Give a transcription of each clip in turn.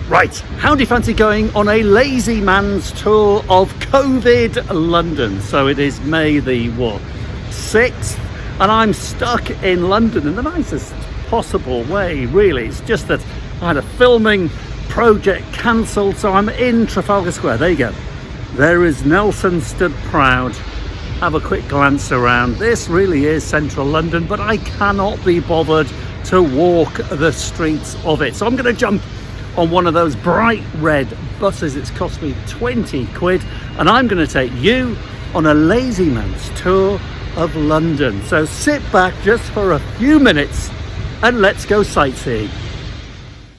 Right, how do you fancy going on a lazy man's tour of COVID London? So it is May the 6th, and I'm stuck in London in the nicest possible way, really. It's just that I had a filming project cancelled, so I'm in Trafalgar Square. There you go. There is Nelson stood proud. Have a quick glance around. This really is central London, but I cannot be bothered to walk the streets of it. So I'm going to jump on one of those bright red buses. It's cost me 20 quid, and I'm going to take you on a lazy man's tour of London. So sit back just for a few minutes and let's go sightseeing.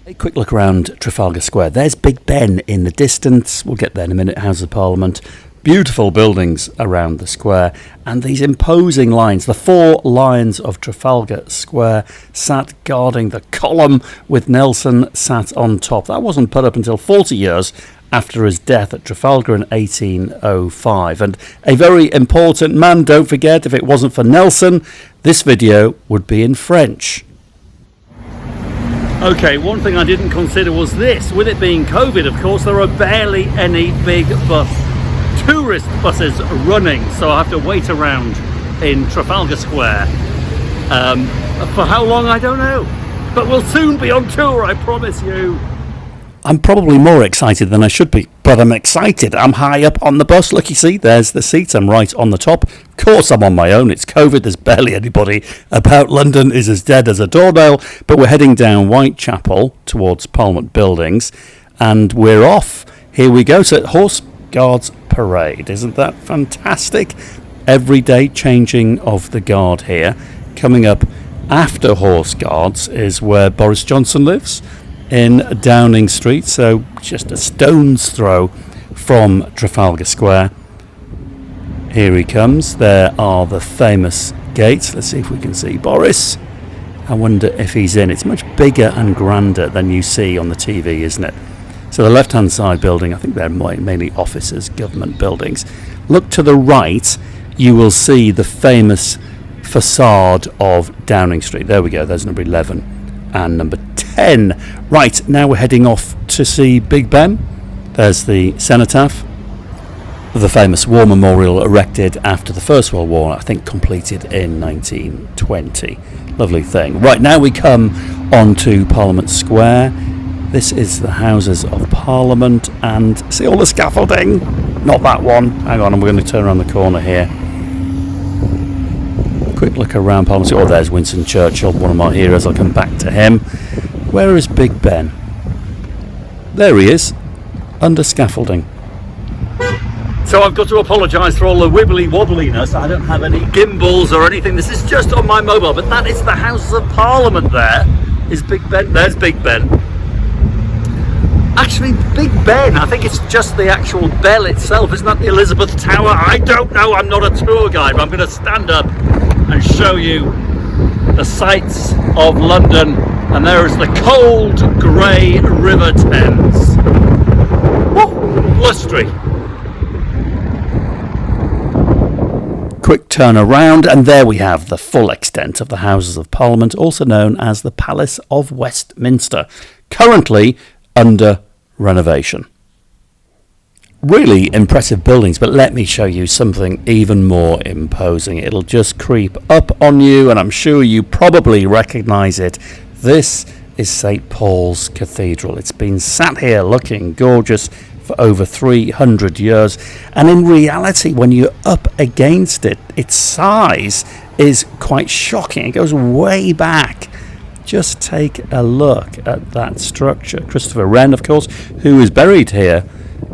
A quick look around Trafalgar Square. There's Big Ben in the distance. We'll get there in a minute. House of Parliament. Beautiful buildings around the square, and these imposing lines, the 4 lions of Trafalgar Square sat guarding the column with Nelson sat on top. That wasn't put up until 40 years after his death at Trafalgar in 1805. And a very important man, don't forget, if it wasn't for Nelson, this video would be in French. Okay, one thing I didn't consider was this. With it being COVID, of course, there are barely any big tourist buses running, so I have to wait around in Trafalgar Square for how long I don't know, but we'll soon be on tour, I promise you. I'm probably more excited than I should be, but I'm excited. I'm high up on the bus. Look, you see, there's the seat. I'm right on the top. Of course I'm on my own. It's COVID. There's barely anybody about. London is as dead as a doornail, but we're heading down Whitechapel towards Parliament Buildings, and we're off. Here we go. So Horse Guards Parade. Isn't that fantastic? Every day changing of the guard here. Coming up after Horse Guards is where Boris Johnson lives in Downing Street, so just a stone's throw from Trafalgar Square. Here he comes. There are the famous gates. Let's see if we can see Boris. I wonder if he's in. It's much bigger and grander than you see on the TV, isn't it? So the left-hand side building, I think they're mainly offices, government buildings. Look to the right, you will see the famous facade of Downing Street. There we go, there's number 11 and number 10. Right, now we're heading off to see Big Ben. There's the Cenotaph, the famous war memorial erected after the First World War, I think completed in 1920. Lovely thing. Right, now we come onto Parliament Square. This is the Houses of Parliament, and see all the scaffolding? Not that one. Hang on, we're going to turn around the corner here. Quick look around Parliament. Oh, there's Winston Churchill, one of my heroes. I'll come back to him. Where is Big Ben? There he is, under scaffolding. So I've got to apologise for all the wibbly wobbliness. I don't have any gimbals or anything. This is just on my mobile, but that is the Houses of Parliament. There is Big Ben. There's Big Ben. Actually, Big Ben, I think it's just the actual bell itself. Isn't that the Elizabeth Tower? I don't know. I'm not a tour guide, but I'm going to stand up and show you the sights of London. And there is the cold, grey River Thames. Woo, blustery. Quick turn around, and there we have the full extent of the Houses of Parliament, also known as the Palace of Westminster, currently under renovation. Really impressive buildings, but let me show you something even more imposing. It'll just creep up on you, and I'm sure you probably recognise it. This is St. Paul's Cathedral. It's been sat here looking gorgeous for over 300 years, and in reality, when you're up against it, its size is quite shocking. It goes way back. Just take a look at that structure. Christopher Wren, of course, who is buried here.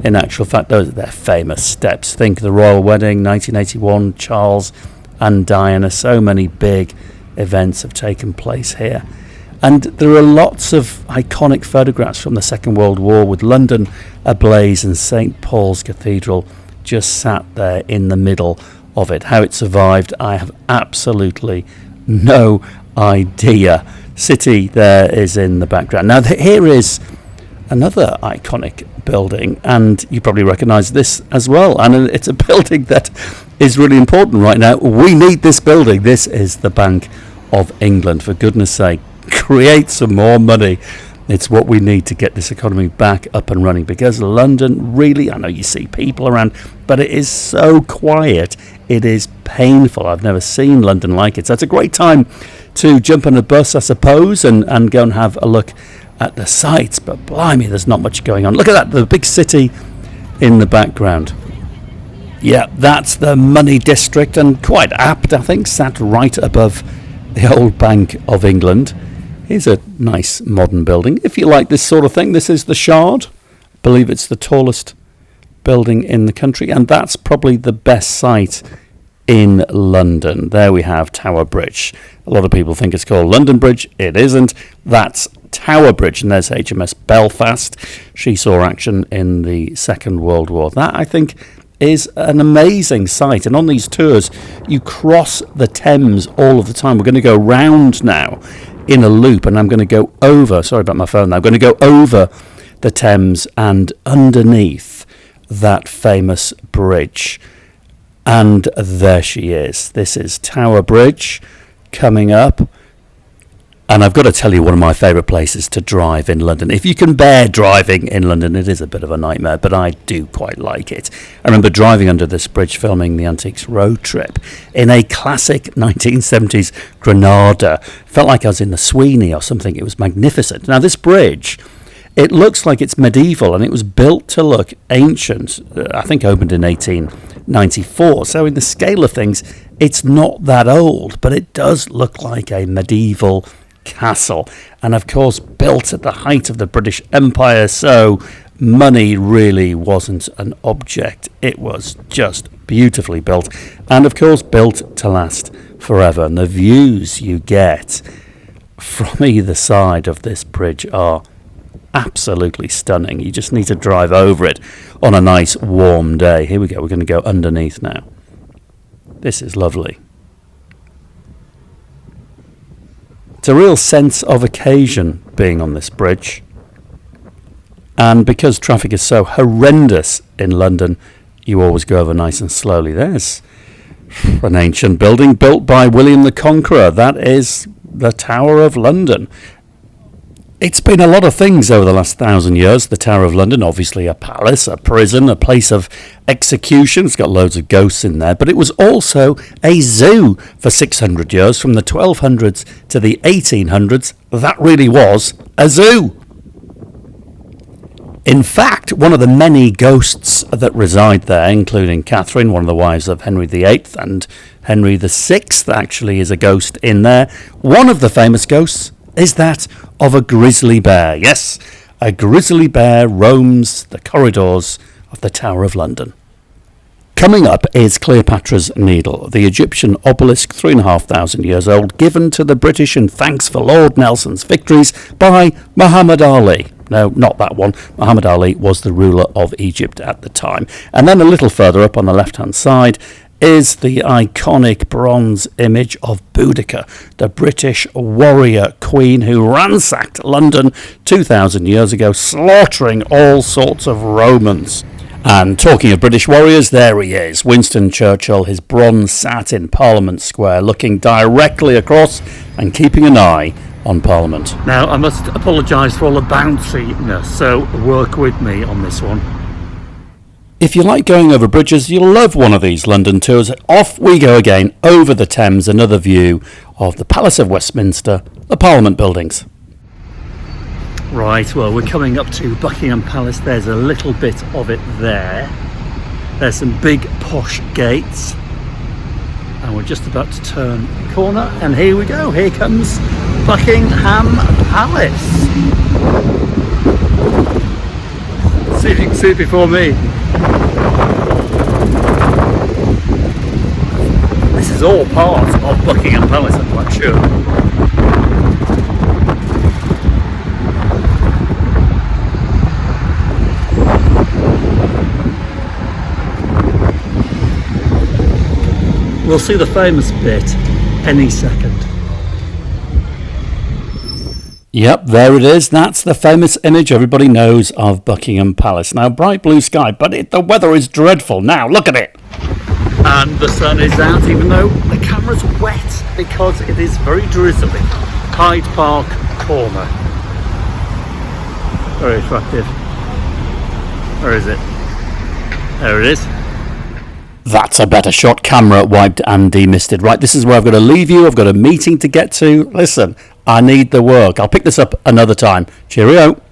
In actual fact, those are their famous steps. Think the Royal Wedding, 1981, Charles and Diana. So many big events have taken place here. And there are lots of iconic photographs from the Second World War with London ablaze and St. Paul's Cathedral just sat there in the middle of it. How it survived, I have absolutely no idea. City there is in the background. Now here is another iconic building, and you probably recognise this as well, and it's a building that is really important right now. We need this building. This is the Bank of England. For goodness sake, create some more money. It's what we need to get this economy back up and running, because London really, I know you see people around, but it is so quiet. It is painful. I've never seen London like it. So it's a great time to jump on a bus, I suppose, and go and have a look at the sights. But blimey, there's not much going on. Look at that, the big city in the background. Yeah, that's the Money District, and quite apt, I think, sat right above the old Bank of England. Here's a nice modern building. If you like this sort of thing, this is the Shard. I believe it's the tallest building in the country, and that's probably the best site in London. There we have Tower Bridge. A lot of people think it's called London Bridge. It isn't. That's Tower Bridge, and there's HMS Belfast. She saw action in the Second World War. That, I think, is an amazing sight. And on these tours, you cross the Thames all of the time. We're going to go round now in a loop, and I'm going to go over, sorry about my phone now, I'm going to go over the Thames and underneath that famous bridge. And there she is. This is Tower Bridge coming up. And I've got to tell you, one of my favourite places to drive in London. If you can bear driving in London, it is a bit of a nightmare, but I do quite like it. I remember driving under this bridge filming the Antiques Road Trip in a classic 1970s Granada. Felt like I was in the Sweeney or something. It was magnificent. Now, this bridge, it looks like it's medieval, and it was built to look ancient. I think opened in 1894. So in the scale of things, it's not that old, but it does look like a medieval castle, and of course built at the height of the British Empire, so money really wasn't an object. It was just beautifully built, and of course built to last forever. And the views you get from either side of this bridge are absolutely stunning. You just need to drive over it on a nice warm day. Here we go, we're going to go underneath now. This is lovely. It's a real sense of occasion being on this bridge. And because traffic is so horrendous in London, you always go over nice and slowly. There's an ancient building built by William the Conqueror. That is the Tower of London. It's been a lot of things over the last 1,000 years. The Tower of London, obviously a palace, a prison, a place of execution. It's got loads of ghosts in there. But it was also a zoo for 600 years, from the 1200s to the 1800s. That really was a zoo. In fact, one of the many ghosts that reside there, including Catherine, one of the wives of Henry VIII, and Henry VI, actually is a ghost in there. One of the famous ghosts is that of a grizzly bear. Yes, a grizzly bear roams the corridors of the Tower of London. Coming up is Cleopatra's Needle, the Egyptian obelisk 3,500 years old, given to the British in thanks for Lord Nelson's victories by Muhammad Ali. No, not that one. Muhammad Ali was the ruler of Egypt at the time. And then a little further up on the left-hand side is the iconic bronze image of Boudicca, the British warrior queen who ransacked London 2,000 years ago, slaughtering all sorts of Romans. And talking of British warriors, there he is, Winston Churchill, his bronze sat in Parliament Square, looking directly across and keeping an eye on Parliament. Now, I must apologise for all the bounciness, so work with me on this one. If you like going over bridges, you'll love one of these London tours. Off we go again, over the Thames, another view of the Palace of Westminster, the Parliament buildings. Right, well, we're coming up to Buckingham Palace. There's a little bit of it there. There's some big posh gates. And we're just about to turn the corner. And here we go. Here comes Buckingham Palace. See if you can see it before me. This is all part of Buckingham Palace, I'm quite sure. We'll see the famous bit any second. Yep, there it is. That's the famous image everybody knows of Buckingham Palace. Now, bright blue sky, but the weather is dreadful. Now, look at it. And the sun is out, even though the camera's wet because it is very drizzly. Hyde Park corner. Very attractive. Where is it? There it is. That's a better shot. Camera wiped and demisted. Right, this is where I've got to leave you. I've got a meeting to get to. Listen, I need the work. I'll pick this up another time. Cheerio.